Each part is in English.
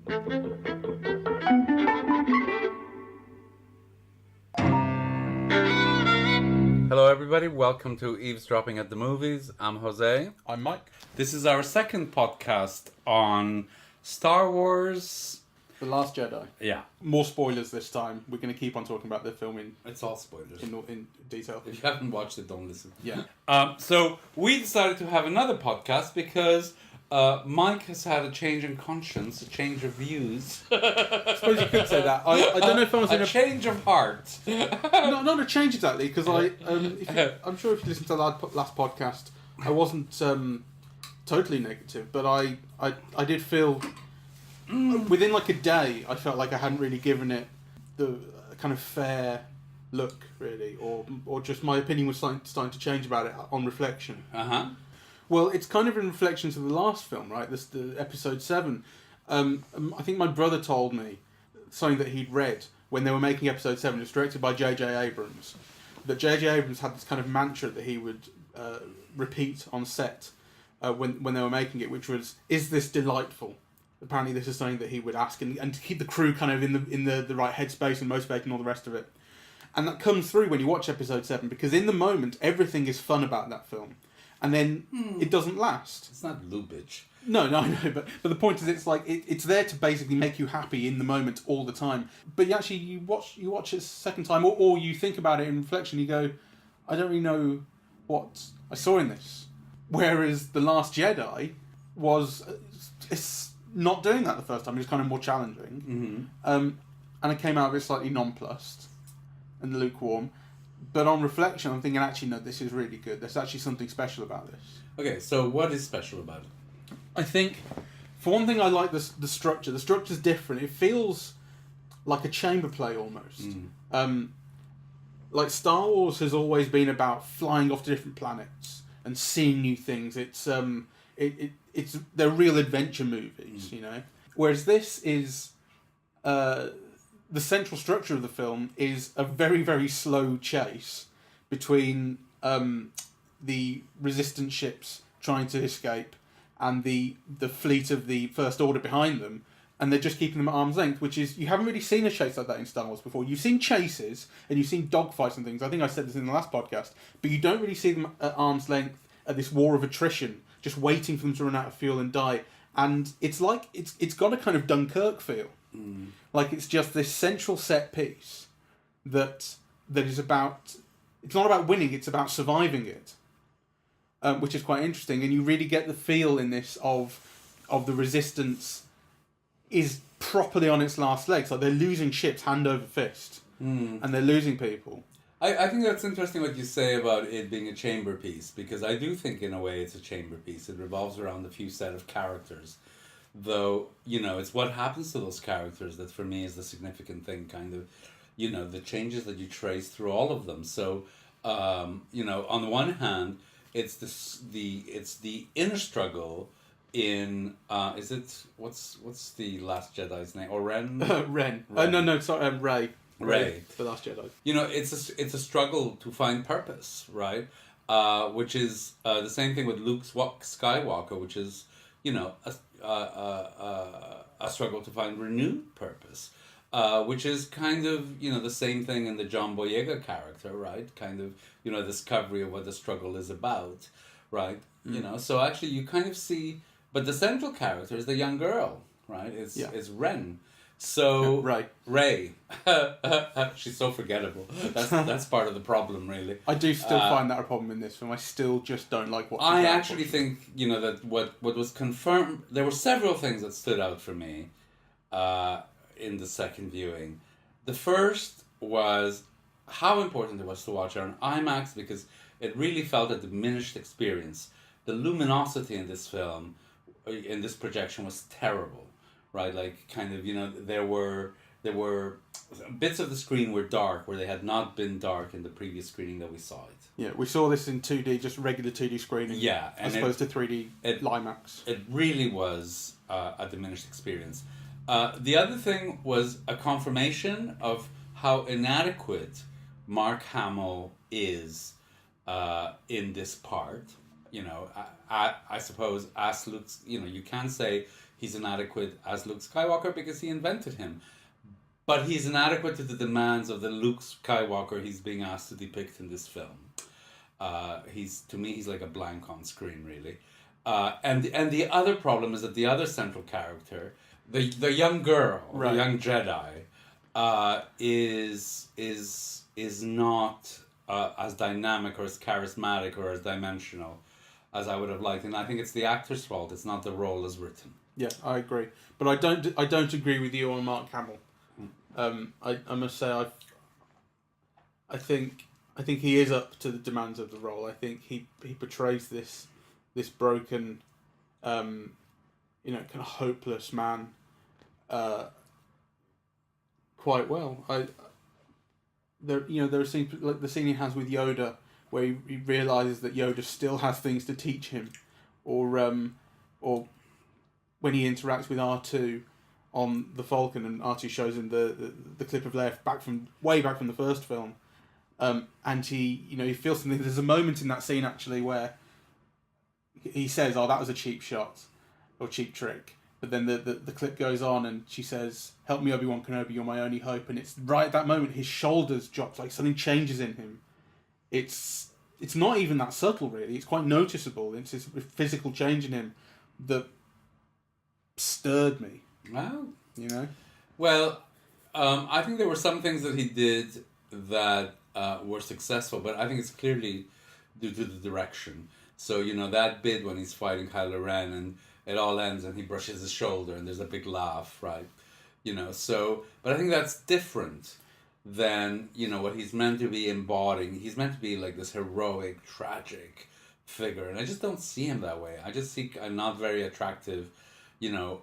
Hello everybody, welcome to Eavesdropping at the Movies. I'm José. I'm Mike. This is our second podcast on Star Wars. The Last Jedi. Yeah. More spoilers this time. We're going to keep on talking about the film It's all spoilers. in detail. If you haven't watched it, don't listen. Yeah. So we decided to have another podcast because Mike has had a change in conscience, a change of views. I suppose you could say that. I don't know if I was in a change of heart. not a change exactly, because I'm sure if you listen to the last podcast, I wasn't totally negative, but I did feel within like a day, I felt like I hadn't really given it the kind of fair look, really, or just my opinion was starting to change about it on reflection. Well, it's kind of in reflection to the last film, right? The episode 7. I think my brother told me something that he'd read when they were making episode 7. It's directed by J.J. Abrams. That J.J. Abrams had this kind of mantra that he would repeat on set when they were making it, which was, "Is this delightful?" Apparently, this is something that he would ask, and to keep the crew kind of in the right headspace and motivated and all the rest of it. And that comes through when you watch episode 7, because in the moment, everything is fun about that film. And then it doesn't last. It's not Lubitsch. No, but the point is, it's like it's there to basically make you happy in the moment all the time. But you watch it a second time, or you think about it in reflection. You go, I don't really know what I saw in this. Whereas The Last Jedi it's not doing that the first time. It was kind of more challenging, and I came out of it slightly nonplussed and lukewarm. But on reflection, I'm thinking, actually, no, this is really good. There's actually something special about this. Okay, so what is special about it? I think, for one thing, I like the structure. The structure's different. It feels like a chamber play almost. Like Star Wars has always been about flying off to different planets and seeing new things. They're real adventure movies, you know. Whereas this is the central structure of the film is a very, very slow chase between the resistance ships trying to escape and the fleet of the First Order behind them, and they're just keeping them at arm's length, which is, you haven't really seen a chase like that in Star Wars before. You've seen chases, and you've seen dogfights and things. I think I said this in the last podcast, but you don't really see them at arm's length at this war of attrition, just waiting for them to run out of fuel and die. And it's like, it's got a kind of Dunkirk feel. Like it's just this central set piece that is about, it's not about winning, it's about surviving it, which is quite interesting. And you really get the feel in this of the resistance is properly on its last legs. Like they're losing ships hand over fist, and they're losing people. I think that's interesting what you say about it being a chamber piece, because I do think in a way it's a chamber piece. It revolves around a few set of characters. Though, you know, it's what happens to those characters that for me is the significant thing, kind of, you know, the changes that you trace through all of them. So, you know, on the one hand, it's the inner struggle in, what's the Last Jedi's name? Or Ren? Ren. No, sorry, Rey. Rey. The Last Jedi. You know, it's a struggle to find purpose, right? Which is the same thing with Luke Skywalker, which is, you know, a struggle to find renewed purpose, which is kind of, you know, the same thing in the John Boyega character, right? Kind of, you know, discovery of what the struggle is about, right? You know, so actually you kind of see, but the central character is the young girl, right? It's Ren. So Rey, she's so forgettable. That's part of the problem, really. I do still find that a problem in this film. I still just don't like what. I actually think, you know, that what was confirmed. There were several things that stood out for me in the second viewing. The first was how important it was to watch it on IMAX, because it really felt a diminished experience. The luminosity in this film, in this projection, was terrible. Right, like kind of, you know, there were bits of the screen were dark where they had not been dark in the previous screening that we saw it. Yeah, we saw this in 2D, just regular 2D screening. Yeah, as opposed to 3D IMAX. It really was a diminished experience. The other thing was a confirmation of how inadequate Mark Hamill is in this part. You know, I suppose as Luke, you know, you can say he's inadequate as Luke Skywalker because he invented him. But he's inadequate to the demands of the Luke Skywalker he's being asked to depict in this film. To me, he's like a blank on screen, really. And the other problem is that the other central character, the young girl, the young Jedi, is not as dynamic or as charismatic or as dimensional as I would have liked, and I think it's the actor's fault. It's not the role as written. Yeah, I agree, but I don't agree with you on Mark Hamill. I must say I think he is up to the demands of the role. I think he portrays this broken, kind of hopeless man quite well. There are scenes like the scene he has with Yoda where he realizes that Yoda still has things to teach him, or when he interacts with R2 on the Falcon and R2 shows him the clip of Leia way back from the first film, and he feels something. There's a moment in that scene actually where he says, "Oh, that was a cheap shot or cheap trick." But then the clip goes on and she says, "Help me, Obi-Wan Kenobi, you're my only hope." And it's right at that moment his shoulders drop, like something changes in him. It's not even that subtle, really. It's quite noticeable. It's this physical change in him that stirred me. Wow. Well, I think there were some things that he did that were successful, but I think it's clearly due to the direction. So, that bit when he's fighting Kylo Ren and it all ends and he brushes his shoulder and there's a big laugh, right? But I think that's different than, what he's meant to be embodying. He's meant to be like this heroic, tragic figure, and I just don't see him that way. I just see a not very attractive,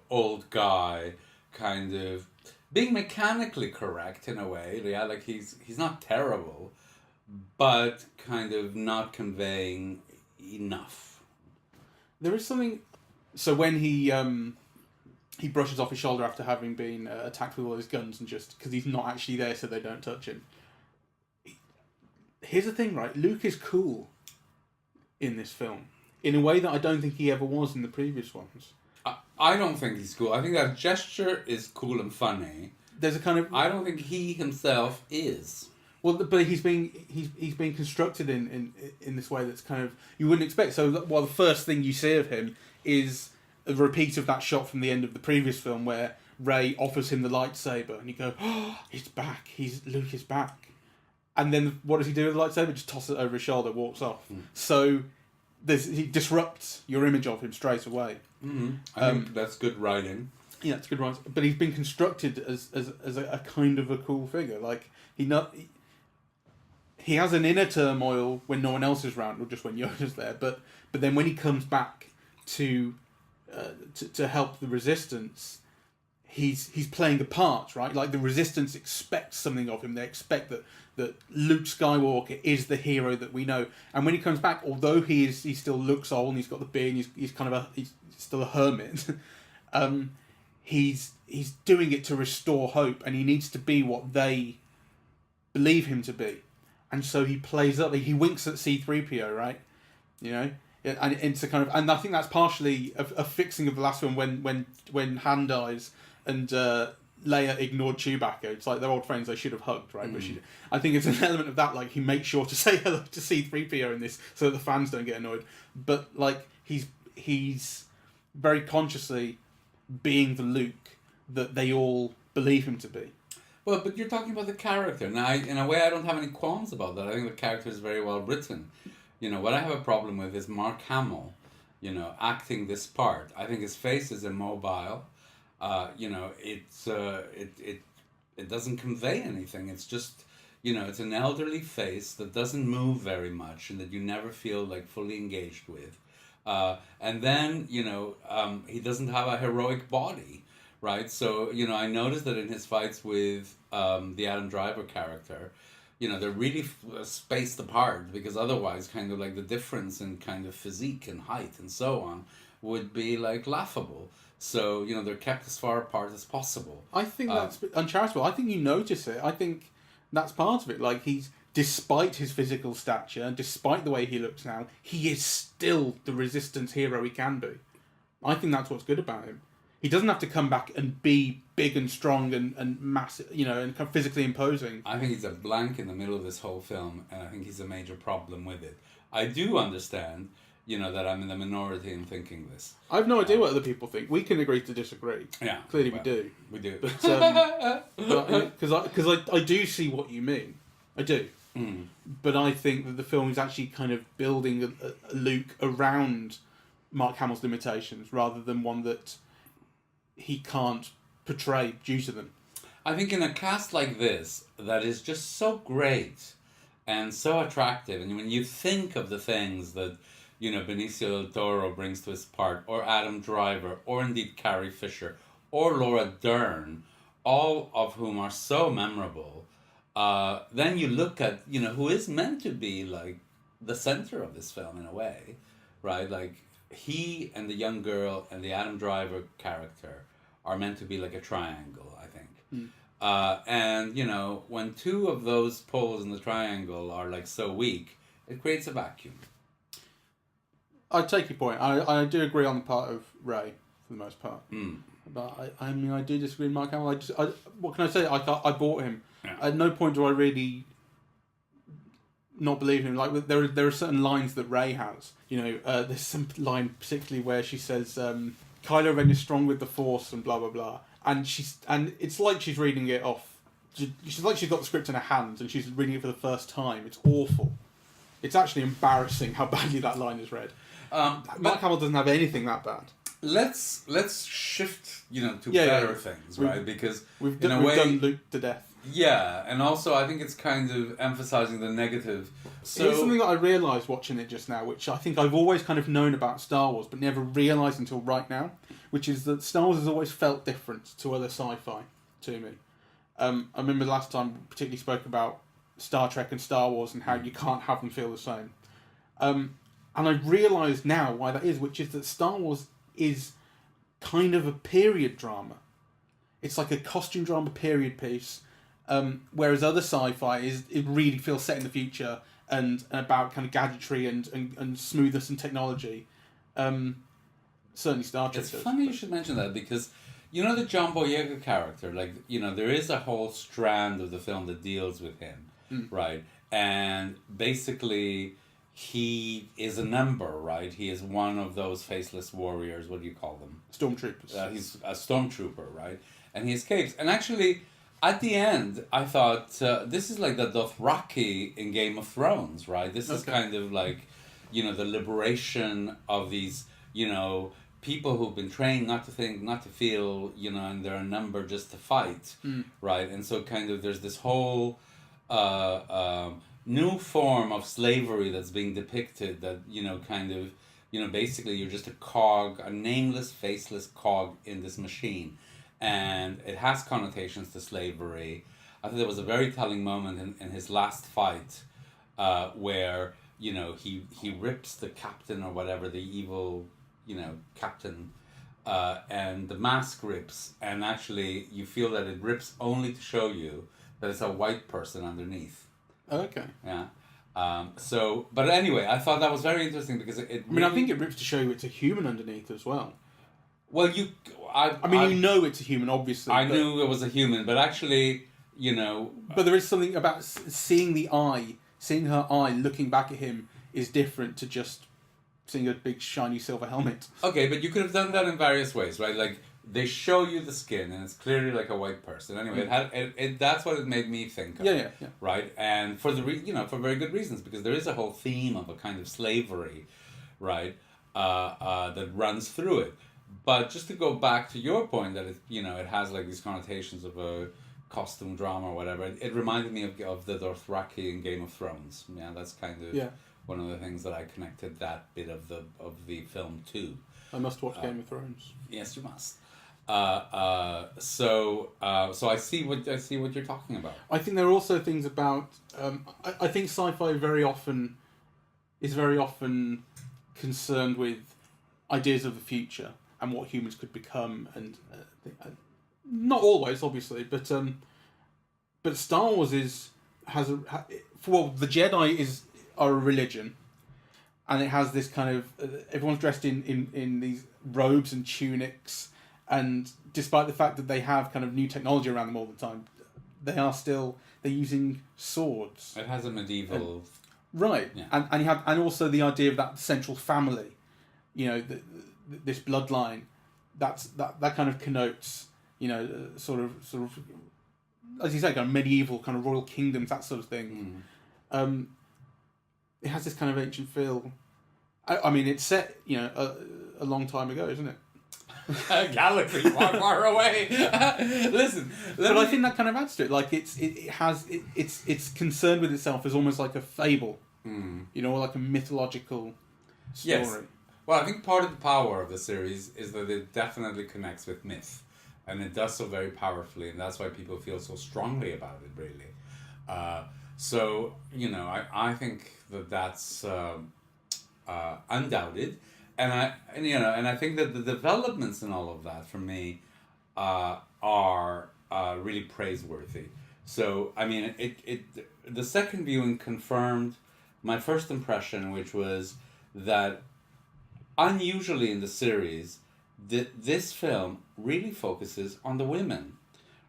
old guy kind of being mechanically correct in a way. Yeah, like he's not terrible, but kind of not conveying enough. There is something. So when he brushes off his shoulder after having been attacked with all his guns, and just because he's not actually there, so they don't touch him. Here's the thing, right? Luke is cool in this film in a way that I don't think he ever was in the previous ones. I don't think he's cool. I think that gesture is cool and funny. There's a kind of. I don't think he himself is. Well, but he's being constructed in this way that's kind of you wouldn't expect. So, the first thing you see of him is a repeat of that shot from the end of the previous film where Rey offers him the lightsaber, and you go, "Oh, he's back! Luke is back!" And then what does he do with the lightsaber? Just tosses it over his shoulder, walks off. So he disrupts your image of him straight away. Mm-hmm. I think that's good writing. Yeah, it's good writing. But he's been constructed as a kind of a cool figure. Like he has an inner turmoil when no one else is around, or just when Yoda's there. But then when he comes back to help the Resistance, he's playing the part, right? Like the Resistance expects something of him. They expect that Luke Skywalker is the hero that we know. And when he comes back, although he still looks old and he's got the beard, and he's kind of he's still a hermit. He's doing it to restore hope, and he needs to be what they believe him to be. And so he plays up. He winks at C-3PO, right? And it's a kind of, and I think that's partially a fixing of the last one when Han dies and Leia ignored Chewbacca. It's like they're old friends; they should have hugged, right? But I think it's an element of that. Like he makes sure to say hello to C-3PO in this, so that the fans don't get annoyed. But like he's very consciously being the Luke that they all believe him to be. Well, but you're talking about the character. Now, in a way, I don't have any qualms about that. I think the character is very well written. What I have a problem with is Mark Hamill, acting this part. I think his face is immobile. It doesn't convey anything. It's just, it's an elderly face that doesn't move very much and that you never feel like fully engaged with. And then, he doesn't have a heroic body, right? So, I noticed that in his fights with the Adam Driver character, they're really spaced apart, because otherwise kind of like the difference in kind of physique and height and so on would be like laughable. So, they're kept as far apart as possible. I think that's uncharitable. I think you notice it. I think that's part of it. Like despite his physical stature and despite the way he looks now, he is still the Resistance hero he can be. I think that's what's good about him. He doesn't have to come back and be big and strong and massive, and kind of physically imposing. I think he's a blank in the middle of this whole film, and I think he's a major problem with it. I do understand, that I'm in the minority in thinking this. I have no idea what other people think. We can agree to disagree. Yeah, clearly we do. We do, but because I do see what you mean. I do. Mm. But I think that the film is actually kind of building a Luke around Mark Hamill's limitations rather than one that he can't portray due to them. I think in a cast like this, that is just so great and so attractive, and when you think of the things that, Benicio del Toro brings to his part, or Adam Driver, or indeed Carrie Fisher, or Laura Dern, all of whom are so memorable, then you look at, who is meant to be, like, the center of this film in a way, right? Like, he and the young girl and the Adam Driver character are meant to be like a triangle, I think. And, when two of those poles in the triangle are, like, so weak, it creates a vacuum. I take your point. I do agree on the part of Ray, for the most part. But, I do disagree with Mark Hamill. What can I say? I bought him. Yeah. At no point do I really not believe him. Like, there are certain lines that Ray has. There's some line particularly where she says, Kylo Ren is strong with the Force and blah, blah, blah. And it's like she's reading it off. She's like she's got the script in her hands and she's reading it for the first time. It's awful. It's actually embarrassing how badly that line is read. Mark Hamill doesn't have anything that bad. Let's shift, to better things, right? Because we've done Luke to death. Yeah, and also I think it's kind of emphasizing the negative. So here's something that I realised watching it just now, which I think I've always kind of known about Star Wars, but never realised until right now, which is that Star Wars has always felt different to other sci-fi to me. I remember last time we particularly spoke about Star Trek and Star Wars and how you can't have them feel the same. And I've realised now why that is, which is that Star Wars is kind of a period drama. It's like a costume drama period piece, whereas other sci-fi it really feels set in the future and about kind of gadgetry and smoothness and technology. Certainly Star Trek. It's funny you should mention that because the John Boyega character, like, there is a whole strand of the film that deals with him, right? And basically he is a number, right? He is one of those faceless warriors. What do you call them? Stormtroopers. He's a stormtrooper, right? And he escapes. And actually, at the end, I thought, this is like the Dothraki in Game of Thrones, right? This is kind of like, the liberation of these, people who've been trained not to think, not to feel, and they're a number just to fight, right? And so kind of there's this whole new form of slavery that's being depicted that, basically you're just a cog, a nameless, faceless cog in this machine. And it has connotations to slavery. I think there was a very telling moment in his last fight where, he rips the captain or whatever, the evil, captain, and the mask rips. And actually you feel that it rips only to show you that it's a white person underneath. Okay. Yeah. But anyway, I thought that was very interesting because it really... I think it rips to show you it's a human underneath as well. Well, it's a human, obviously. I knew it was a human, but actually, But there is something about seeing her eye looking back at him is different to just seeing a big shiny silver helmet. Okay, but you could have done that in various ways, right? Like, they show you the skin, and it's clearly like a white person. Anyway, that's what it made me think of. Yeah. Right, and for for very good reasons, because there is a whole theme of a kind of slavery, right, that runs through it. But just to go back to your point that it has like these connotations of a costume drama or whatever, it reminded me of the Dothraki in Game of Thrones. Yeah, that's kind of one of the things that I connected that bit of the film to. I must watch Game of Thrones. Yes, you must. So I see what you're talking about. I think there are also things about. I think sci-fi is very often concerned with ideas of the future and what humans could become, and not always, obviously, but Star Wars the Jedi are a religion, and it has this kind of everyone's dressed in these robes and tunics, and despite the fact that they have kind of new technology around them all the time, they're using swords. It has a medieval... Right, Yeah. and also the idea of that central family, this bloodline, that kind of connotes, sort of, as you say, kind of medieval, kind of royal kingdoms, that sort of thing. It has this kind of ancient feel. I mean, it's set, a long time ago, isn't it? A galaxy far away. Listen, but I think that kind of adds to it. Like it's concerned with itself as almost like a fable, or like a mythological story. Yes. Well, I think part of the power of the series is that it definitely connects with myth, and it does so very powerfully, and that's why people feel so strongly about it. Really, so I think that's undoubted. And I think that the developments in all of that for me are really praiseworthy. So I mean, the second viewing confirmed my first impression, which was that unusually in the series, this film really focuses on the women,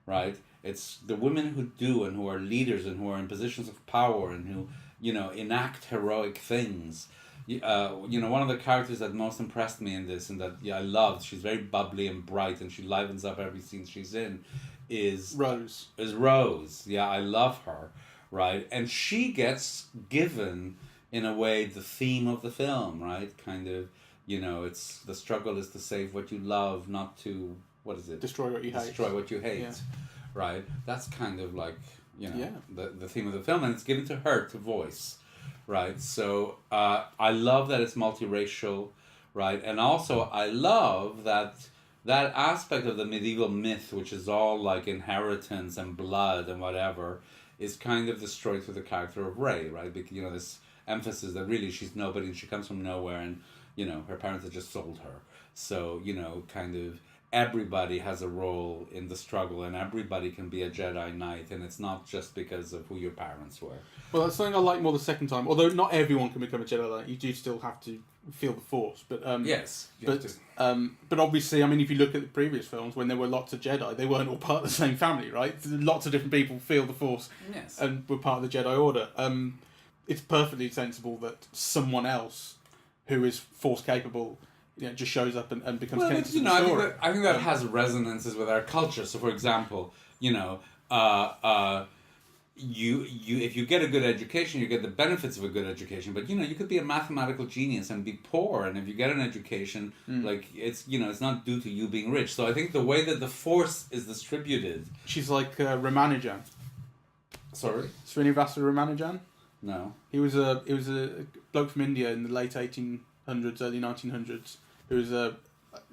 right? It's the women who do and who are leaders and who are in positions of power and who enact heroic things. One of the characters that most impressed me in this and that I loved, she's very bubbly and bright and she livens up every scene she's in, is Rose. Yeah, I love her, right? And she gets given, in a way, the theme of the film, right? Kind of, it's the struggle is to save what you love, not to, what is it? Destroy what you hate. Destroy what you hate, yeah. Right? That's kind of like, the theme of the film, and it's given to her to voice. Right, so I love that it's multiracial, right, and also I love that aspect of the medieval myth, which is all like inheritance and blood and whatever, is kind of destroyed through the character of Rey, right? Because this emphasis that really she's nobody and she comes from nowhere, and her parents have just sold her. So kind of everybody has a role in the struggle, and everybody can be a Jedi Knight, and it's not just because of who your parents were. Well, that's something I like more the second time. Although not everyone can become a Jedi Knight, you do still have to feel the Force. But yes, but obviously, I mean, if you look at the previous films, when there were lots of Jedi, they weren't all part of the same family, right? Lots of different people feel the Force, yes, and were part of the Jedi Order. It's perfectly sensible that someone else who is Force capable, just shows up and becomes connected to the story. I think that has resonances with our culture. So, for example, if you get a good education, you get the benefits of a good education. But you could be a mathematical genius and be poor, and if you get an education, it's not due to you being rich. So I think the way that the Force is distributed. She's like Ramanujan. Sorry, Srinivasa Ramanujan. No, he was a bloke from India in the late 1800s, early 1900s. Who was a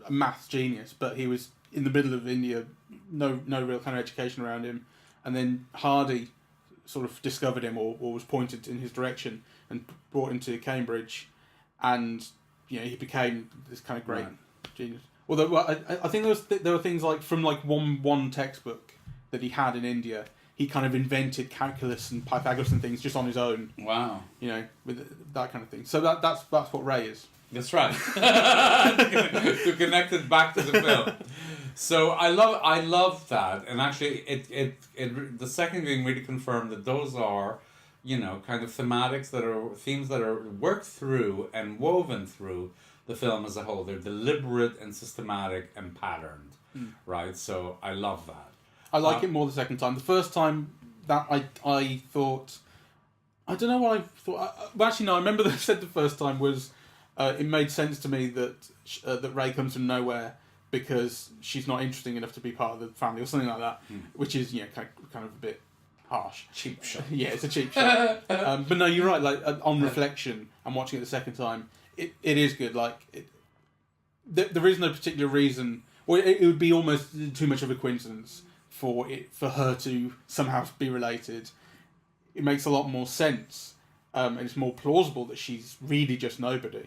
maths genius, but he was in the middle of India, no real kind of education around him, and then Hardy sort of discovered him or was pointed in his direction and brought him to Cambridge, and he became this kind of great genius. Although I think there were things like from like one textbook that he had in India, he kind of invented calculus and Pythagoras and things just on his own. Wow, with that kind of thing. So that's what Rey is. That's right. To connect it back to the film. So I love that, and actually it the second viewing really confirmed that those are, kind of themes that are worked through and woven through the film as a whole. They're deliberate and systematic and patterned, right? So I love that. I like it more the second time. The first time that I thought, I don't know what I thought. Well, actually, no. I remember that I said the first time was. It made sense to me that Rey comes from nowhere because she's not interesting enough to be part of the family or something like that, which is kind of a bit harsh. Cheap shot. Yeah, it's a cheap shot. But no, you're right. Like on reflection and watching it the second time, it is good. Like there is no particular reason, or it would be almost too much of a coincidence for her to somehow be related. It makes a lot more sense, and it's more plausible that she's really just nobody.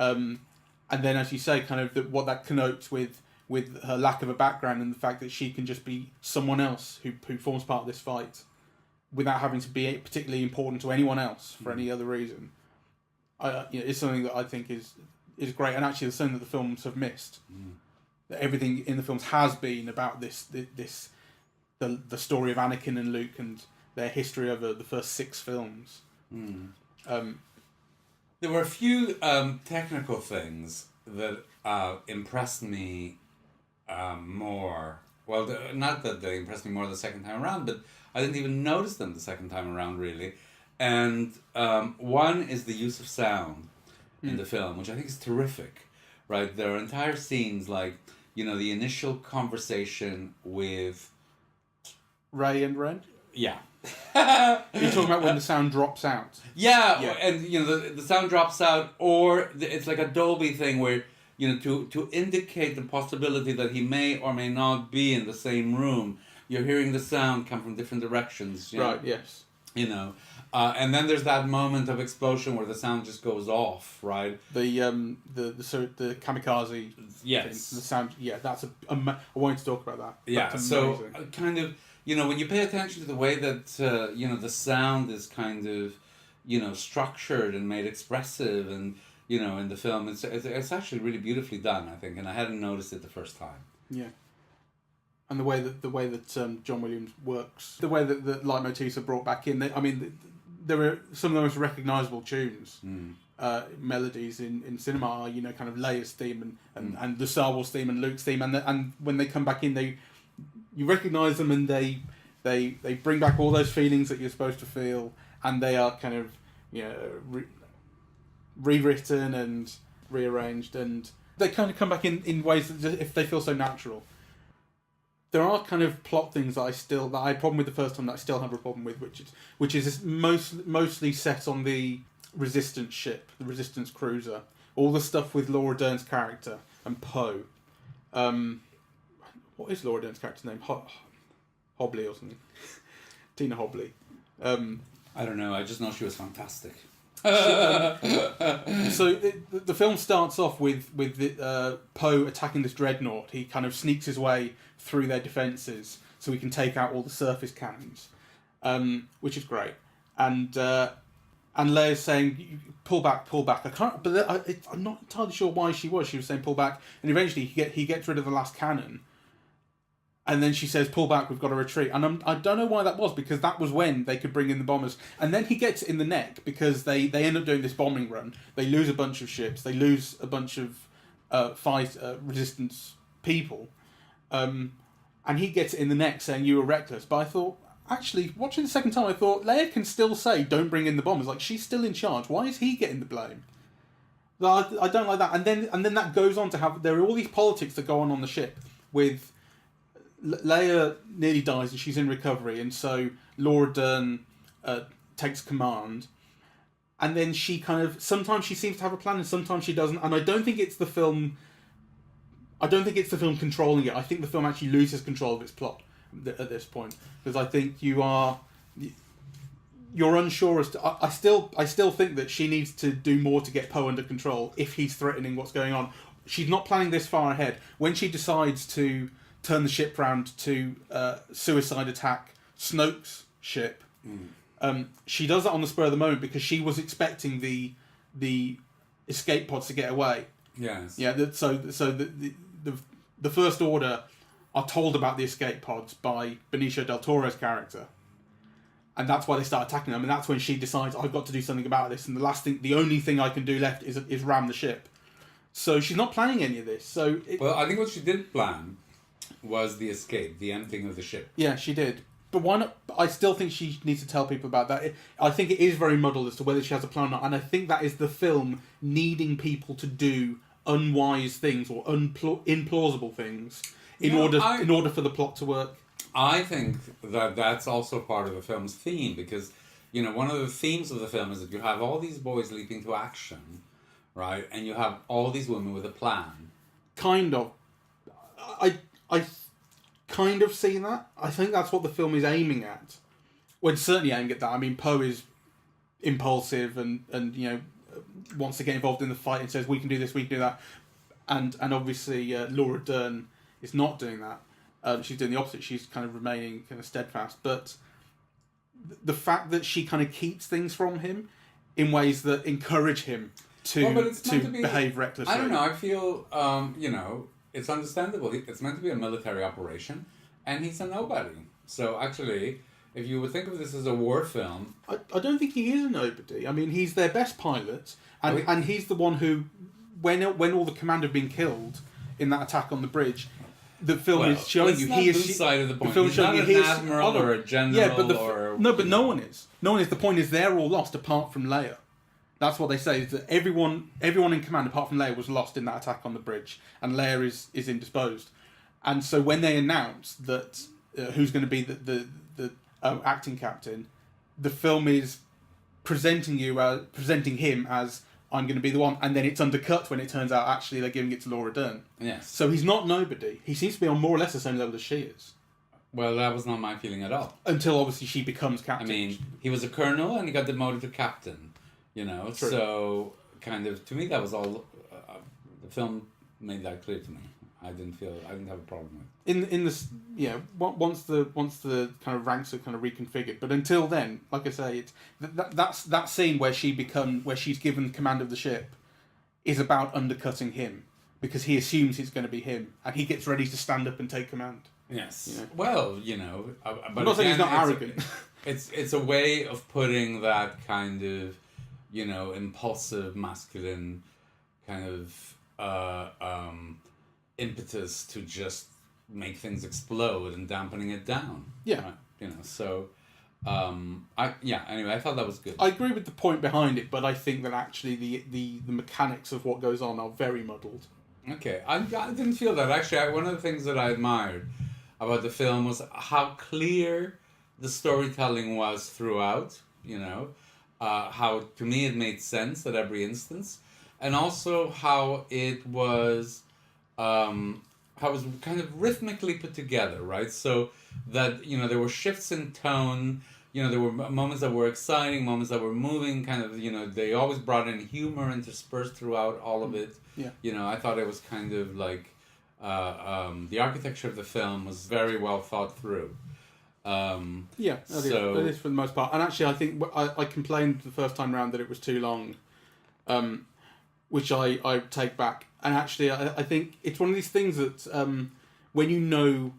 And then, as you say, kind of what that connotes with her lack of a background and the fact that she can just be someone else who forms part of this fight without having to be particularly important to anyone else for any other reason. It's something that I think is great, and actually it's something that the films have missed. everything in the films has been about the story of Anakin and Luke and their history over the first 6 films. There were a few technical things that impressed me more. Well, not that they impressed me more the second time around, but I didn't even notice them the second time around, really. And one is the use of sound in the film, which I think is terrific, right? There are entire scenes like, the initial conversation with... Ray and Ren? Yeah. You're talking about when the sound drops out? Yeah. And, the sound drops out, or it's like a Dolby thing where, to indicate the possibility that he may or may not be in the same room, you're hearing the sound come from different directions. Right, yes. And then there's that moment of explosion where the sound just goes off, right? The kamikaze. Yes. Thing, the sound. Yeah, that's I wanted to talk about that. Yeah. That's so kind of, when you pay attention to the way that the sound is kind of, structured and made expressive, and in the film, it's actually really beautifully done, I think, and I hadn't noticed it the first time. Yeah. And the way that John Williams works, the way that the leitmotifs are brought back in. There are some of the most recognisable tunes, melodies in cinema are, kind of Leia's theme and the Star Wars theme and Luke's theme, and when they come back in, you recognise them, and they bring back all those feelings that you're supposed to feel, and they are kind of rewritten and rearranged, and they kind of come back in ways that if they feel so natural. There are kind of plot things that I had a problem with the first time that I still have a problem with, which is mostly set on the Resistance ship, the Resistance cruiser. All the stuff with Laura Dern's character and Poe. What is Laura Dern's character's name? Hobley or something. Tina Hobley. I don't know. I just know she was fantastic. So the film starts off with Poe attacking this dreadnought. He kind of sneaks his way through their defences so he can take out all the surface cannons, which is great. And Leia's saying, "Pull back, pull back." I can't, but I'm not entirely sure why she was. She was saying, "Pull back," and eventually he gets rid of the last cannon. And then she says, "Pull back, we've got to retreat." And I don't know why that was, because that was when they could bring in the bombers. And then he gets it in the neck, because they end up doing this bombing run. They lose a bunch of ships. They lose a bunch of Resistance people. And he gets it in the neck saying, "You were reckless." But I thought, actually, watching the second time, I thought, Leia can still say, "Don't bring in the bombers." Like, she's still in charge. Why is he getting the blame? I don't like that. And then that goes on to have... There are all these politics that go on the ship with... Leia nearly dies and she's in recovery, and so Laura Dern takes command, and then she kind of... Sometimes she seems to have a plan and sometimes she doesn't, and I don't think it's the film controlling it. I think the film actually loses control of its plot at this point, because I think you're unsure as to... I still think that she needs to do more to get Poe under control if he's threatening what's going on. She's not planning this far ahead. When she decides to turn the ship round to suicide attack Snoke's ship, she does that on the spur of the moment, because she was expecting the escape pods to get away. Yes. Yeah. So the First Order are told about the escape pods by Benicio del Toro's character, and that's why they start attacking them. And that's when she decides, "I've got to do something about this, and the only thing I can do left is ram the ship." So she's not planning any of this. Well, I think what she did plan was the escape, the emptying of the ship. Yeah, she did. But why not? I still think she needs to tell people about that. I think it is very muddled as to whether she has a plan or not, and I think that is the film needing people to do unwise things or implausible things in order for the plot to work. I think that's also part of the film's theme, because one of the themes of the film is that you have all these boys leaping to action, right, and you have all these women with a plan. Kind of. I kind of see that. I think that's what the film is aiming at. Well, it's certainly aiming at that. I mean, Poe is impulsive and wants to get involved in the fight and says, "We can do this, we can do that." And obviously Laura Dern is not doing that. She's doing the opposite. She's kind of remaining kind of steadfast. But the fact that she kind of keeps things from him in ways that encourage him to behave recklessly. I don't know. I feel, it's understandable. It's meant to be a military operation, and he's a nobody. So actually, if you would think of this as a war film... I don't think he is a nobody. I mean, he's their best pilot, and he's the one who, when all the command have been killed in that attack on the bridge, the film is showing you he is... side of the point. The film he's showing not you an admiral or a general but no one is. No one is. The point is they're all lost apart from Leia. That's what they say, is that everyone in command apart from Leia was lost in that attack on the bridge, and Leia is indisposed. And so when they announce that who's going to be the acting captain, the film is presenting him as, I'm going to be the one, and then it's undercut when it turns out actually they're giving it to Laura Dern. Yes. So he's not nobody. He seems to be on more or less the same level as she is. Well, that was not my feeling at all. Until obviously she becomes captain. I mean, he was a colonel and he got demoted to captain. You know, True. So kind of to me that was all. The film made that clear to me. I didn't have a problem with. In this, once the kind of ranks are kind of reconfigured, but until then, like I say, it's that's that scene where she's given command of the ship is about undercutting him because he assumes it's going to be him and he gets ready to stand up and take command. Yes. You know? Well, but I'm not saying he's not arrogant. It's a way of putting that kind of, impulsive masculine kind of impetus to just make things explode and dampening it down. Yeah. Right? So anyway, I thought that was good. I agree with the point behind it, but I think that actually the mechanics of what goes on are very muddled. Okay, I didn't feel that. Actually, one of the things that I admired about the film was how clear the storytelling was throughout, how to me it made sense at every instance, and also how it was kind of rhythmically put together, right? So that, there were shifts in tone, there were moments that were exciting, moments that were moving, kind of, they always brought in humor interspersed throughout all of it. Yeah. I thought it was kind of like, the architecture of the film was very well thought through. It is for the most part. And actually, I think I complained the first time round that it was too long, which I take back. And actually, I think it's one of these things that when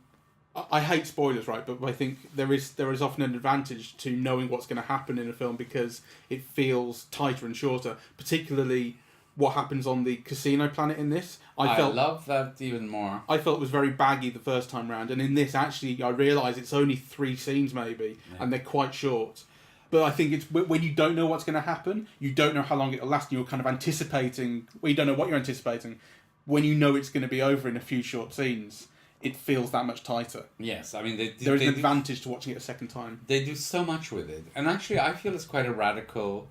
I hate spoilers, right? But I think there is often an advantage to knowing what's going to happen in a film because it feels tighter and shorter, particularly what happens on the casino planet in this. I love that even more. I felt it was very baggy the first time round, and in this, actually, I realise it's only 3 scenes maybe, and they're quite short. But I think it's when you don't know what's going to happen, you don't know how long it'll last, and you're kind of anticipating. Well, you don't know what you're anticipating. When you know it's going to be over in a few short scenes, it feels that much tighter. Yes, I mean there is an advantage to watching it a second time. They do so much with it, and actually, I feel it's quite a radical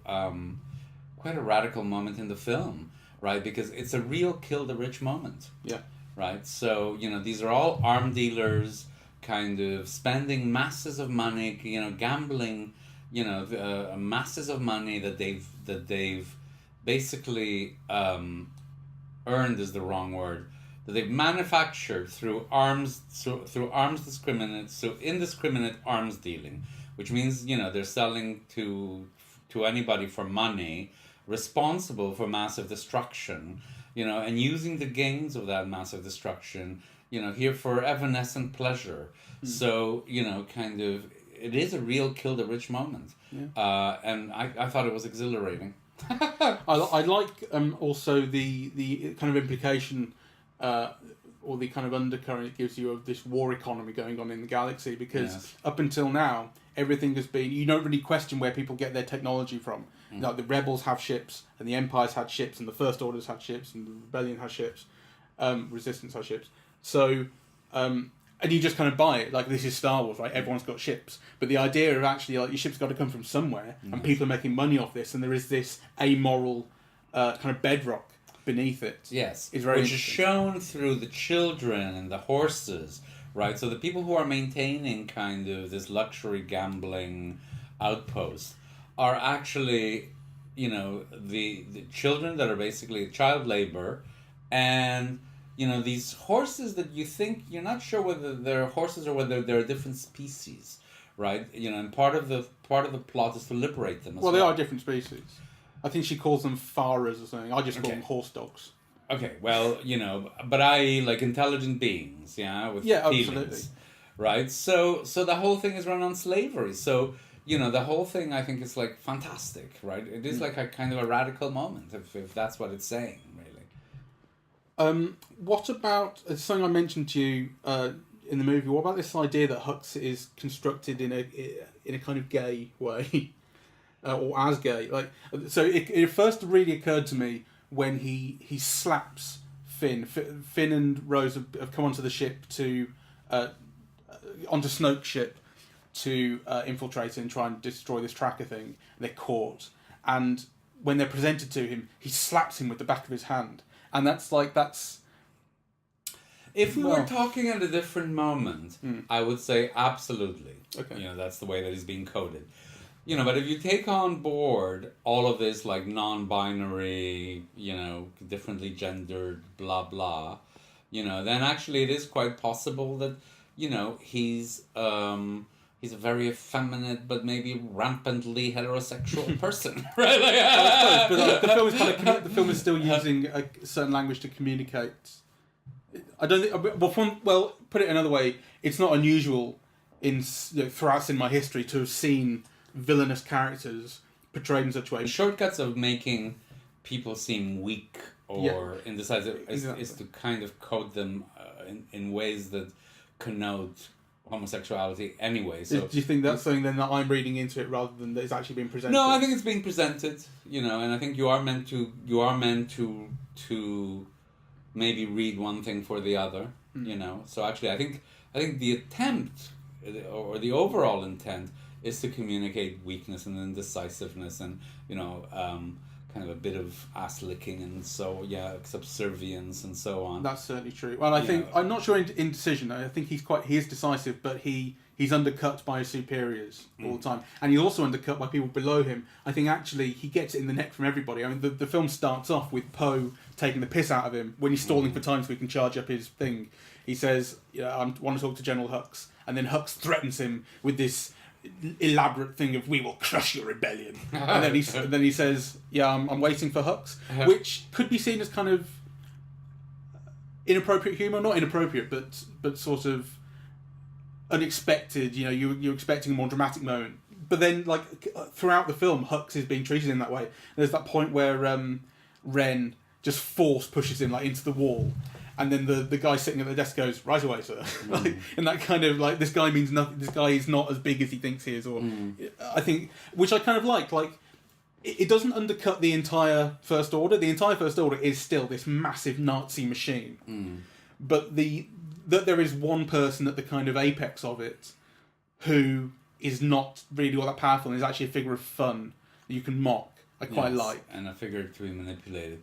moment in the film, right? Because it's a real kill the rich moment. Yeah. Right. So these are all arm dealers, kind of spending masses of money, gambling, masses of money that they've basically earned is the wrong word. That they've manufactured through indiscriminate arms dealing, which means they're selling to anybody for money, responsible for massive destruction, and using the gains of that massive destruction, here for evanescent pleasure. So kind of it is a real kill the rich moment. And I thought it was exhilarating. I like also the kind of implication or the kind of undercurrent it gives you of this war economy going on in the galaxy, because up until now everything has been, you don't really question where people get their technology from. Like the rebels have ships, and the Empire's had ships, and the First Order's had ships, and the Rebellion has ships, Resistance has ships. So and you just kind of buy it, like this is Star Wars, right? Everyone's got ships, but the idea of actually like your ship's got to come from somewhere, and people are making money off this, and there is this amoral kind of bedrock beneath it. Yes, is very which is shown through the children and the horses, right? So the people who are maintaining kind of this luxury gambling outpost are actually, the children that are basically child labor, and these horses that you think you're not sure whether they're horses or whether they're a different species, right? And part of the plot is to liberate them. Well, they are different species. I think she calls them faras or something. I just call them horse dogs. Okay, well, but I like intelligent beings, with feelings, absolutely. right? So the whole thing is run on slavery. So the whole thing I think is like fantastic, right? It is like a kind of a radical moment, if that's what it's saying, really. What about something I mentioned to you in the movie? What about this idea that Hux is constructed in a kind of gay way, or as gay? Like, so it first really occurred to me when he slaps Finn. Finn and Rose have come onto the ship onto Snoke's ship to infiltrate it and try and destroy this tracker thing. They're caught, and when they're presented to him, he slaps him with the back of his hand, and that's. If we were talking at a different moment, I would say absolutely. Okay. That's the way that he's being coded. But if you take on board all of this, like, non-binary, differently gendered, blah, blah, then actually it is quite possible that, he's a very effeminate but maybe rampantly heterosexual person, right? Like, but the film is still using a certain language to communicate. I don't think. Well, put it another way, it's not unusual throughout cinema history to have seen villainous characters portrayed in such a way. Shortcuts of making people seem weak or indecisive is to kind of code them in ways that connote homosexuality anyway. So do you think that's something then that I'm reading into it rather than that it's actually being presented? No, I think it's being presented, and I think you are meant to maybe read one thing for the other, So actually, I think the attempt or the overall intent is to communicate weakness and indecisiveness and kind of a bit of ass licking and subservience and so on. That's certainly true. Well, I think I'm not sure in indecision. I think he is decisive, but he's undercut by his superiors all the time, and he's also undercut by people below him. I think actually he gets it in the neck from everybody. I mean, the film starts off with Poe taking the piss out of him when he's stalling for time so he can charge up his thing. He says, I want to talk to General Hux, and then Hux threatens him with this elaborate thing of "we will crush your rebellion," and then he says, I'm waiting for Hux, which could be seen as kind of inappropriate humour, not inappropriate, but sort of unexpected. You're expecting a more dramatic moment, but then like throughout the film, Hux is being treated in that way. There's that point where Ren just force pushes him like into the wall. And then the guy sitting at the desk goes, "Right away, sir." And that kind of like, this guy means nothing. This guy is not as big as he thinks he is. Or I think, which I kind of like. Like, it doesn't undercut the entire First Order. The entire First Order is still this massive Nazi machine. But that there is one person at the kind of apex of it who is not really all that powerful and is actually a figure of fun that you can mock. I quite like. And a figure to be manipulated.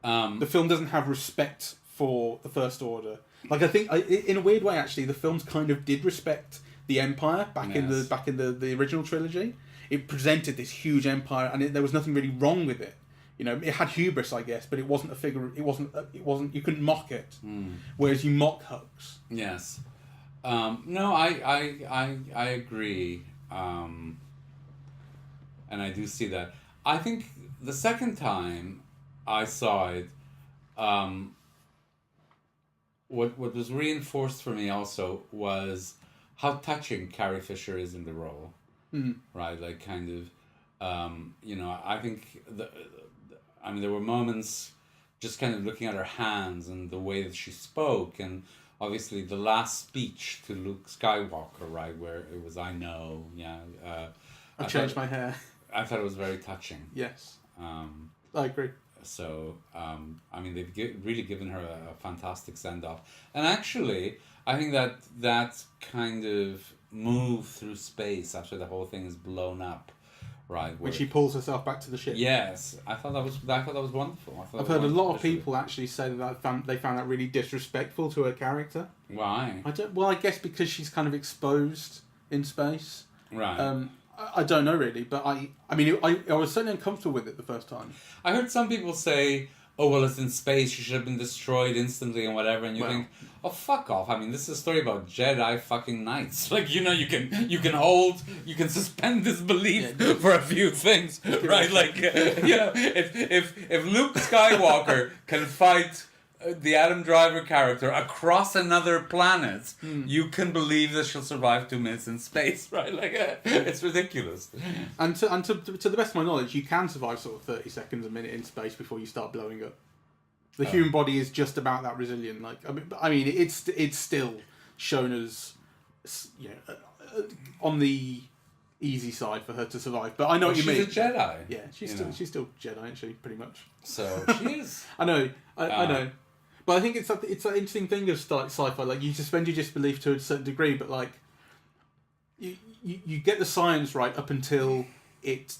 The film doesn't have respect for the First Order. Like, I think in a weird way, actually, the films kind of did respect the Empire back in the original trilogy. It presented this huge empire, and there was nothing really wrong with it. It had hubris, I guess, but it wasn't a figure. It wasn't. You couldn't mock it. Whereas you mock Hux. Yes. No, I agree, and I do see that. I think the second time I saw it, what was reinforced for me also was how touching Carrie Fisher is in the role. Right, like kind of, I think there were moments just kind of looking at her hands and the way that she spoke, and obviously the last speech to Luke Skywalker, right, where it was, "I know," I changed my hair. I thought it was very touching. Yes. I agree. So, they've really given her a fantastic send-off. And actually, I think that kind of move through space after the whole thing is blown up, right? When she pulls herself back to the ship. Yes, I thought that was wonderful. I've heard a lot of people actually say that they found that really disrespectful to her character. Why? I guess because she's kind of exposed in space. Right. I don't know really, but I was certainly uncomfortable with it the first time. I heard some people say oh, well, it's in space, she should have been destroyed instantly and whatever, and you think, oh, fuck off. I mean, this is a story about Jedi fucking knights. Like, you know, you can suspend disbelief for a few things, right? Like, you know, if Luke Skywalker can fight the Adam Driver character across another planet, you can believe that she'll survive 2 minutes in space, right? Like, it's ridiculous. And to the best of my knowledge, you can survive sort of 30 seconds, a minute in space before you start blowing up. The human body is just about that resilient. Like, I mean, it's still shown as, you know, on the easy side for her to survive. But I know what you mean. She's a Jedi. Yeah, she's still Jedi, isn't she? Pretty much. So she is. I know. I know. But I think it's that interesting thing of sci-fi. Like, you suspend your disbelief to a certain degree, but like you get the science right up until it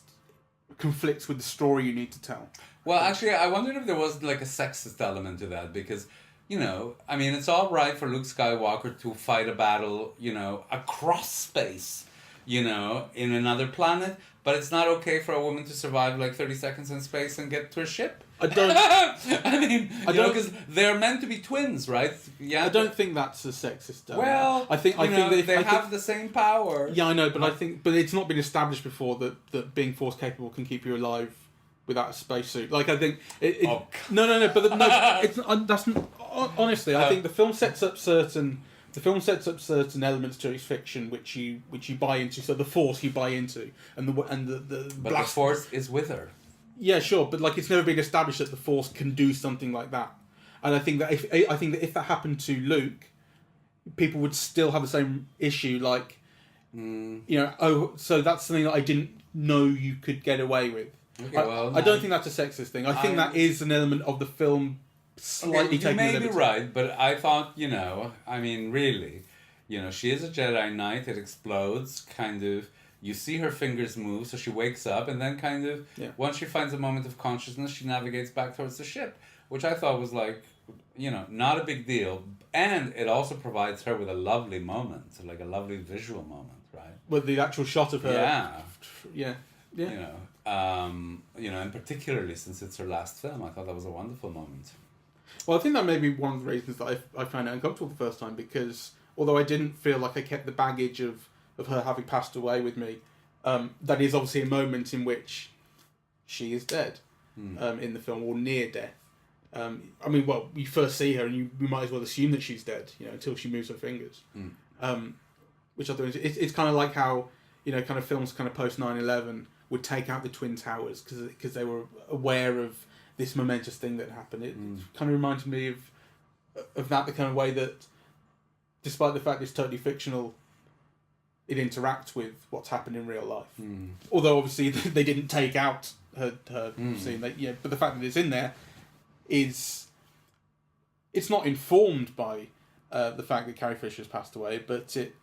conflicts with the story you need to tell. Well, actually, I wondered if there was like a sexist element to that, because, you know, I mean, it's all right for Luke Skywalker to fight a battle, you know, across space, you know, in another planet, but it's not okay for a woman to survive like 30 seconds in space and get to a ship. I don't. I mean, because they're meant to be twins, right? Yeah. I don't think that's a sexist. Well, I think that they have the same power. Yeah, I know, but but it's not been established before that being force capable can keep you alive without a spacesuit. Like, I think no, it's that's honestly. I think the film sets up certain elements to its fiction which you buy into. So the force you buy into, and the but the force is with her. Yeah, sure, but like, it's never been established that the Force can do something like that, and I think that if that happened to Luke, people would still have the same issue. Like, you know, so that's something that I didn't know you could get away with. Okay, I don't think that's a sexist thing. I think that is an element of the film slightly taking. You may be right, but I thought, you know, I mean, really, you know, she is a Jedi Knight. It explodes, kind of. You see her fingers move, so she wakes up, and then kind of, once she finds a moment of consciousness, she navigates back towards the ship, which I thought was like, you know, not a big deal. And it also provides her with a lovely moment, like a lovely visual moment, right? With the actual shot of her. Yeah. You know, and particularly since it's her last film, I thought that was a wonderful moment. Well, I think that may be one of the reasons that I found it uncomfortable the first time, because although I didn't feel like I kept the baggage of her having passed away with me, that is obviously a moment in which she is dead in the film, or near death. I mean, well, you first see her and you might as well assume that she's dead, you know, until she moves her fingers. Which I thought it's kind of like how, you know, kind of films kind of post 9/11 would take out the Twin Towers because they were aware of this momentous thing that happened. It kind of reminded me of that, the kind of way that, despite the fact it's totally fictional, it interacts with what's happened in real life. Although obviously they didn't take out her scene. But the fact that it's in there it's not informed by the fact that Carrie Fisher's passed away, but it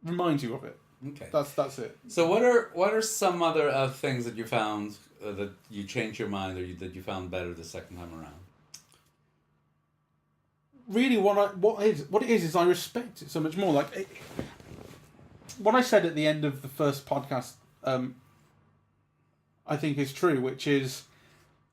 reminds you of it. Okay, that's it. So what are some other things that you found that you changed your mind, or that you found better the second time around? Really, what it is I respect it so much more. Like, what I said at the end of the first podcast, I think is true, which is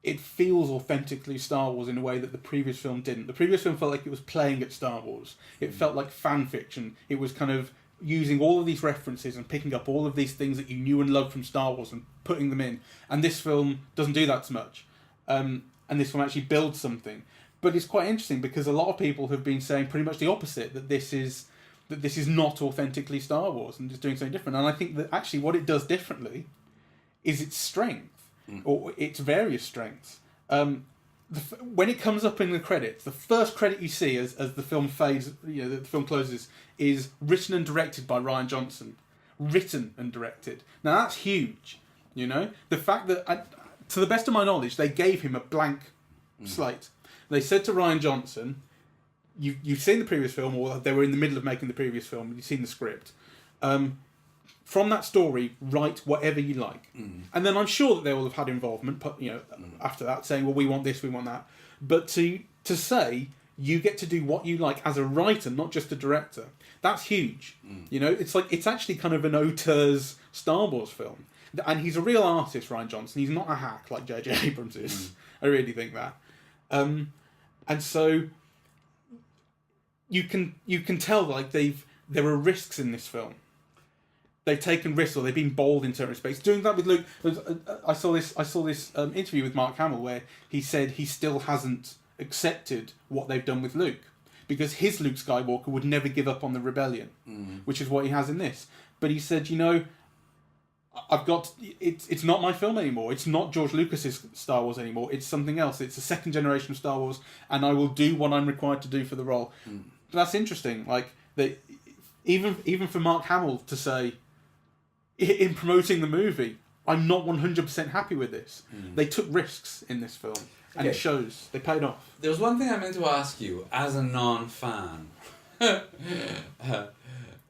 it feels authentically Star Wars in a way that the previous film didn't. The previous film felt like it was playing at Star Wars. It felt like fan fiction. It was kind of using all of these references and picking up all of these things that you knew and loved from Star Wars and putting them in. And this film doesn't do that so much. And this film actually builds something. But it's quite interesting because a lot of people have been saying pretty much the opposite, that this is not authentically Star Wars and it's doing something different. And I think that actually what it does differently is its strength, or its various strengths. When it comes up in the credits, the first credit you see as the film fades, you know, the film closes, is written and directed by Rian Johnson. Written and directed. Now that's huge, you know? The fact that, to the best of my knowledge, they gave him a blank slate. They said to Rian Johnson, you've seen the previous film, or they were in the middle of making the previous film, you've seen the script. From that story, write whatever you like. And then I'm sure that they will have had involvement, you know, after that, saying, well, we want this, we want that. But to say, you get to do what you like as a writer, not just a director, that's huge. You know, it's actually kind of an auteur's Star Wars film. And he's a real artist, Rian Johnson. He's not a hack like J.J. Abrams is. I really think that. And so you can tell like there are risks in this film. They've taken risks, or they've been bold in certain respects. Doing that with Luke, I saw this interview with Mark Hamill where he said he still hasn't accepted what they've done with Luke, because his Luke Skywalker would never give up on the rebellion, which is what he has in this. But he said, it's not my film anymore. It's not George Lucas's Star Wars anymore. It's something else. It's a second generation of Star Wars, and I will do what I'm required to do for the role. But that's interesting. Like even for Mark Hamill to say, in promoting the movie, I'm not 100% happy with this. They took risks in this film, and it shows. They paid off. There was one thing I meant to ask you, as a non-fan,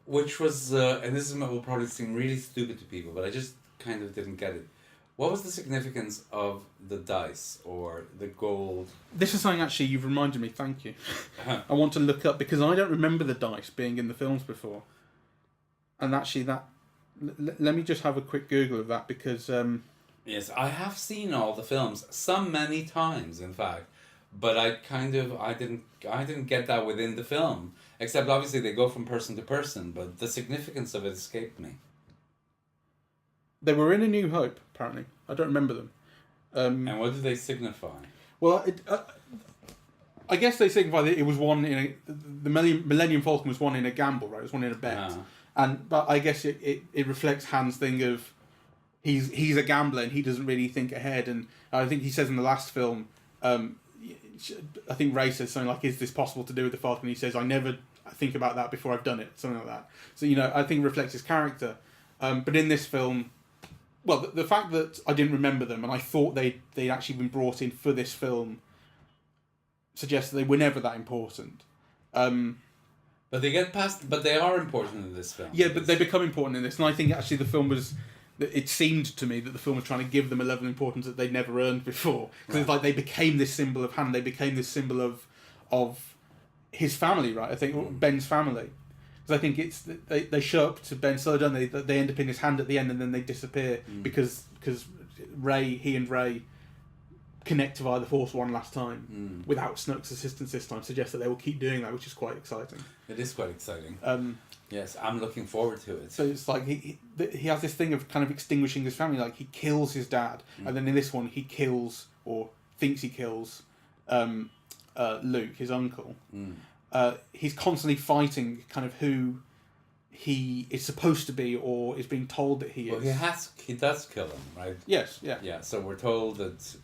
which was, and this will probably seem really stupid to people, but I just kind of didn't get it. What was the significance of the dice, or the gold? This is something, actually, you've reminded me, thank you. I want to look up, because I don't remember the dice being in the films before. And actually let me just have a quick Google of that, because... Yes, I have seen all the films, some many times, in fact, but I didn't get that within the film, except obviously they go from person to person, but the significance of it escaped me. They were in A New Hope, apparently. I don't remember them. And what do they signify? Well, I guess they signify that it was won the Millennium Falcon was won in a gamble, right? It was won in a bet. But I guess it reflects Han's thing of he's a gambler and he doesn't really think ahead. And I think he says in the last film, I think Rey says something like, "Is this possible to do with the Falcon?" And he says, "I never think about that before I've done it," something like that. So I think it reflects his character. But in this film, well, the fact that I didn't remember them and I thought they'd actually been brought in for this film suggests that they were never that important. But they get past. But they are important in this film. Yeah, but they become important in this, and I think actually the film was. It seemed to me that the film was trying to give them a level of importance that they'd never earned before, because it's like they became this symbol of Han. They became this symbol of his family, right? I think Ben's family, because I think it's they show up to Ben Solo, don't they? They end up in his hand at the end, and then they disappear because he and Rey connect via the Force one last time without Snoke's assistance this time, suggests that they will keep doing that, which is quite exciting. It is quite exciting. Yes, I'm looking forward to it. So it's like he has this thing of kind of extinguishing his family, like he kills his dad, and then in this one he kills, or thinks he kills, Luke, his uncle. He's constantly fighting kind of who he is supposed to be, or is being told that he is. Well, he does kill him, right? Yes, yeah. Yeah, so we're told that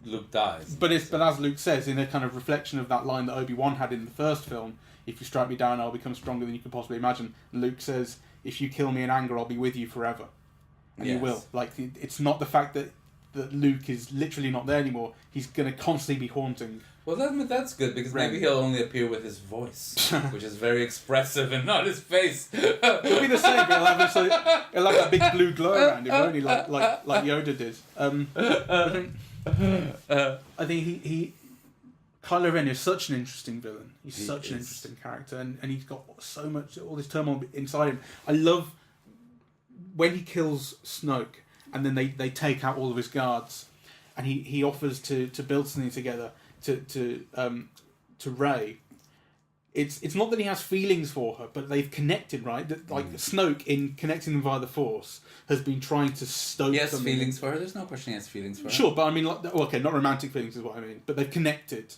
Luke dies. But as Luke says, in a kind of reflection of that line that Obi-Wan had in the first film, "If you strike me down, I'll become stronger than you can possibly imagine." Luke says, "If you kill me in anger, I'll be with you forever." And he will. Like, it's not the fact that Luke is literally not there anymore. He's going to constantly be haunting. Well, that's good, because maybe he'll only appear with his voice, which is very expressive, and not his face. It'll be the same, but he'll have that big blue glow around him, only like Yoda did. I think he Kylo Ren is such an interesting villain. He's such an interesting character, and he's got so much, all this turmoil inside him. I love when he kills Snoke, and then they take out all of his guards, and he offers to build something together to Rey. It's not that he has feelings for her, but they've connected, right? Like Snoke, in connecting them via the Force, has been trying to stoke. He has feelings for her. There's no question he has feelings for her. Sure, but I mean, okay, not romantic feelings is what I mean, but they've connected.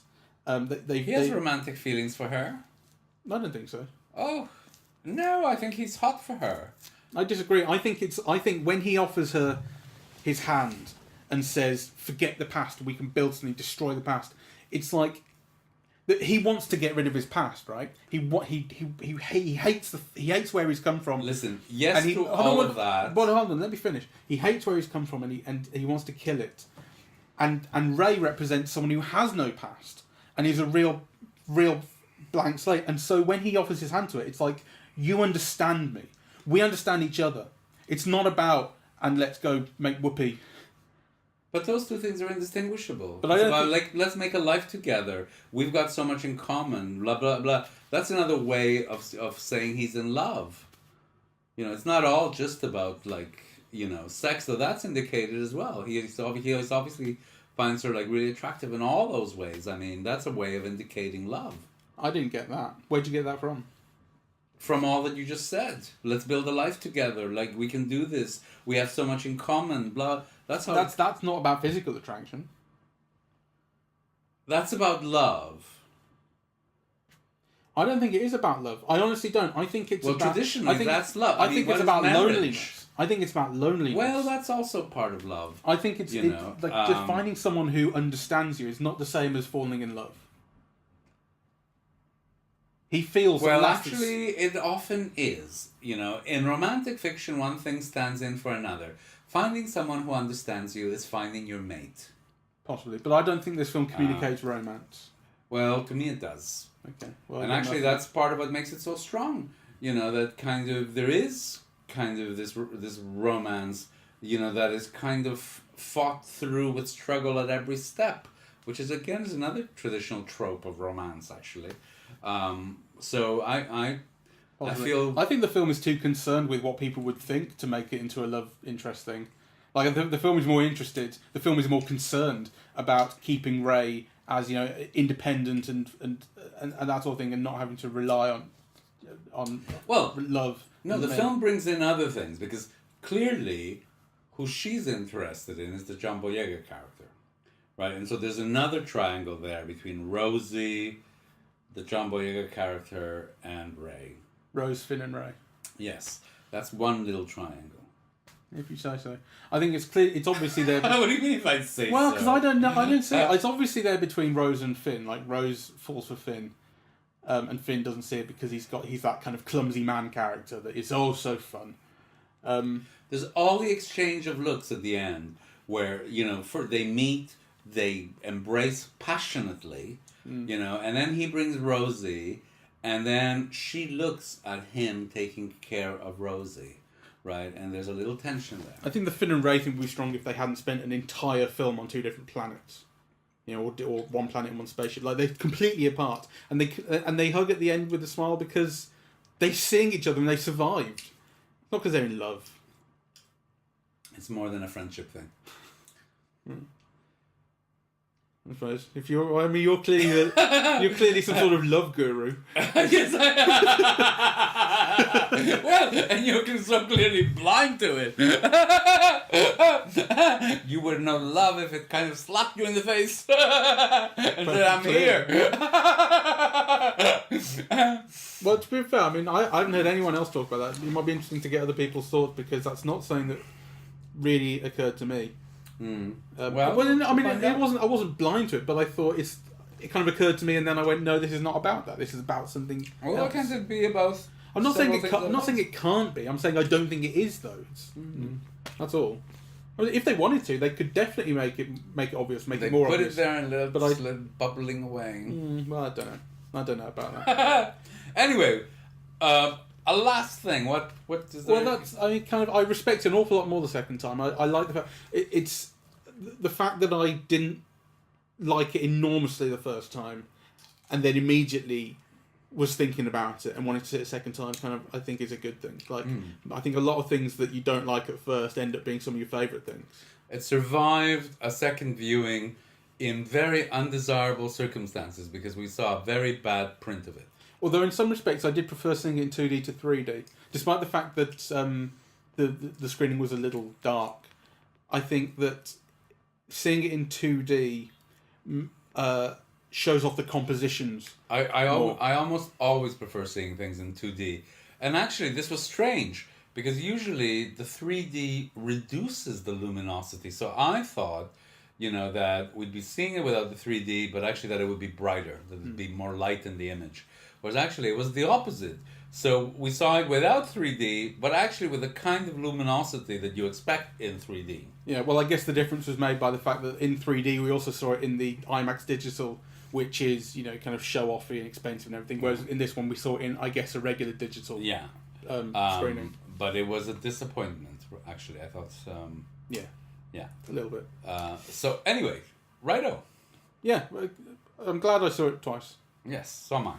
He has romantic feelings for her. I don't think so. Oh, no, I think he's hot for her. I disagree. I think when he offers her his hand and says, "Forget the past, we can build something, destroy the past," it's like that he wants to get rid of his past, right? He hates where he's come from. Listen, yes, and all of that. But hold on, let me finish. He hates where he's come from, and he wants to kill it. And Rey represents someone who has no past, and he's a real blank slate. And so when he offers his hand to it, it's like, you understand me. We understand each other. It's not about, and let's go make whoopee. But those two things are indistinguishable. But it's about, like, let's make a life together. We've got so much in common. Blah blah blah. That's another way of saying he's in love. It's not all just about, like, sex, though that's indicated as well. He is obviously finds her like really attractive in all those ways. I mean, that's a way of indicating love. I didn't get that. Where'd you get that from? From all that you just said. Let's build a life together. Like, we can do this. We have so much in common. Blah. That's how. That's not about physical attraction. That's about love. I don't think it is about love. I honestly don't. I think it's about... traditionally, that's love. I think it's about loneliness. I think it's about loneliness. Well, that's also part of love. I think it's just finding someone who understands you is not the same as falling in love. He feels... Well, actually, it often is. You know, in romantic fiction, one thing stands in for another. Finding someone who understands you is finding your mate. Possibly. But I don't think this film communicates romance. Well, to me it does. Okay. Well, and actually, that's part of what makes it so strong. You know, that kind of... There is kind of this romance, you know, that is kind of fought through with struggle at every step. Which is, again, is another traditional trope of romance, actually. So I think the film is too concerned with what people would think to make it into a love interest thing. Like the film is more interested. The film is more concerned about keeping Rey as, you know, independent and that sort of thing, and not having to rely on love. No, the film brings in other things, because clearly, who she's interested in is the John Boyega character, right? And so there's another triangle there between Rosie, the John Boyega character, and Rey. Rose, Finn, and Rey. Yes, that's one little triangle. If you say so. I think it's clear. It's obviously there. What do you mean if I say well, so? because I don't know. I don't see it. It's obviously there between Rose and Finn. Like, Rose falls for Finn, and Finn doesn't see it because he's that kind of clumsy man character that is oh so fun. There's all the exchange of looks at the end where, you know, they meet, they embrace passionately, you know, and then he brings Rosie, and then she looks at him taking care of Rosie. Right, and there's a little tension there. I think the Finn and Rey thing would be strong if they hadn't spent an entire film on two different planets, you know, or one planet and one spaceship. Like, they're completely apart, and they hug at the end with a smile because they sing each other and they survived, not because they're in love. It's more than a friendship thing. I suppose you're clearly some sort of love guru. Yes, well, and you're so clearly blind to it. You would know love if it kind of slapped you in the face and said, "I'm here." Well, to be fair, I mean, I haven't heard anyone else talk about that. It might be interesting to get other people's thoughts, because that's not something that really occurred to me. Well, I mean, it wasn't. I wasn't blind to it, but I thought it kind of occurred to me, and then I went, "No, this is not about that. This is about something." Well, else. what can it be about? I'm not saying I'm not saying it can't be. I'm saying I don't think it is, though. That's all. I mean, if they wanted to, they could definitely make it obvious, make it more obvious. Put it there and let it bubbling away. Well, I don't know. I don't know about that. Anyway, a last thing. What does that... Well, I respect it an awful lot more the second time. I like the fact it's the fact that I didn't like it enormously the first time, and then immediately was thinking about it and wanted to see it a second time. Kind of, I think is a good thing. Like, I think a lot of things that you don't like at first end up being some of your favourite things. It survived a second viewing in very undesirable circumstances because we saw a very bad print of it. Although in some respects I did prefer seeing it in 2D to 3D. Despite the fact that the screening was a little dark, I think that seeing it in 2D shows off the compositions. I almost always prefer seeing things in 2D. And actually this was strange because usually the 3D reduces the luminosity. So I thought, that we'd be seeing it without the 3D, but actually that it would be brighter, that there'd be more light in the image. Whereas actually it was the opposite. So we saw it without 3D, but actually with the kind of luminosity that you expect in 3D. Yeah, well, I guess the difference was made by the fact that in 3D we also saw it in the IMAX digital, which is, kind of show-offy and expensive and everything. Whereas in this one we saw it in, I guess, a regular digital screening. But it was a disappointment, actually. I thought... Yeah. A little bit. So anyway, righto. Yeah, I'm glad I saw it twice. Yes, so am I.